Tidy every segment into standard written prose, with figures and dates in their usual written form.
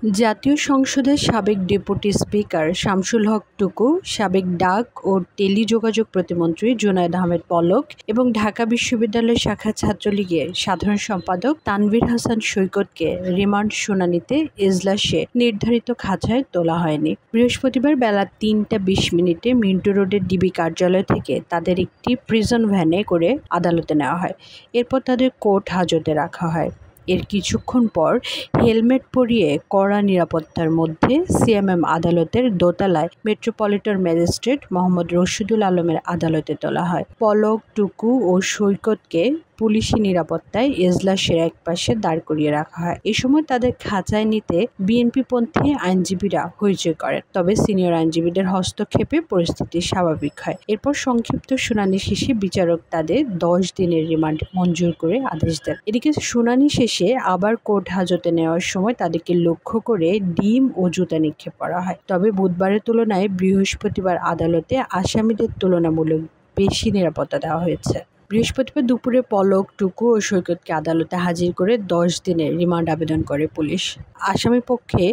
জাতীয় সংসদের সাবেক ডেপুটি স্পিকার শামসুল হক টুকু, সাবেক ডাক ও টেলিযোগাযোগ প্রতিমন্ত্রী জুনায়েদ আহমেদ পলক এবং ঢাকা বিশ্ববিদ্যালয় শাখা ছাত্রলীগের সাধারণ সম্পাদক তানভীর হাসান সৈকতকে রিমান্ড শুনানিতে এজলাসে নির্ধারিত খাঁচায় তোলা হয়নি। বৃহস্পতিবার বেলা ৩টা ২০ মিনিটে মিন্টো রোডের ডিবি কার্যালয় থেকে তাদের একটি প্রিজন ভ্যানে করে আদালতে নেওয়া হয়। এরপর তাদের কোর্ট হাজতে রাখা হয়। এর কিছুক্ষণ পর হেলমেট পরিয়ে কড়া নিরাপত্তার মধ্যে সিএমএম আদালতের দোতলায় মেট্রোপলিটন ম্যাজিস্ট্রেট মোহাম্মদ রশিদুল আলমের আদালতে তোলা হয়। পলক, টুকু ও সৈকতকে পুলিশি নিরাপত্তায় এজলাসের একপাশে দাঁড় করিয়ে রাখা হয়। এ সময় তাদের খাঁচায় নিতে বিএনপিপন্থী আইনজীবীরা হইচই করেন। তবে সিনিয়র আইনজীবীদের হস্তক্ষেপে পরিস্থিতি স্বাভাবিক হয়। এরপর সংক্ষিপ্ত শুনানি শেষে বিচারক তাদের 10 দিনের রিমান্ড মঞ্জুর করে আদেশ দেন। এদিকে শুনানি শেষে আবার কোর্ট হাজতে নেওয়ার সময় তাদেরকে লক্ষ্য করে ডিম ও জুতা নিক্ষেপ করা হয়। তবে বুধবারের তুলনায় বৃহস্পতিবার আদালতে আসামিদের তুলনামূলক বেশি নিরাপত্তা দেওয়া হয়েছে। বৃহস্পতিবার দুপুরে পলক, টুকু ও সৈকতকে আদালতে হাজির করে 10 দিনের রিমান্ড আবেদন করে পুলিশ। আসামিপক্ষে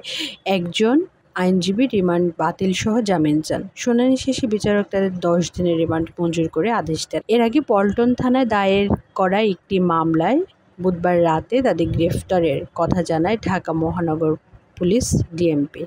একজন আইনজীবী রিমান্ড বাতিল সহ জামিন চান। শুনানি শেষে বিচারক তাদের 10 দিনের রিমান্ড মঞ্জুর করে আদেশ দেন। এর আগে পল্টন থানায় দায়ের করা একটি মামলায় বুধবার রাতে তাদের গ্রেফতারের কথা জানায় ঢাকা মহানগর পুলিশ ডিএমপি।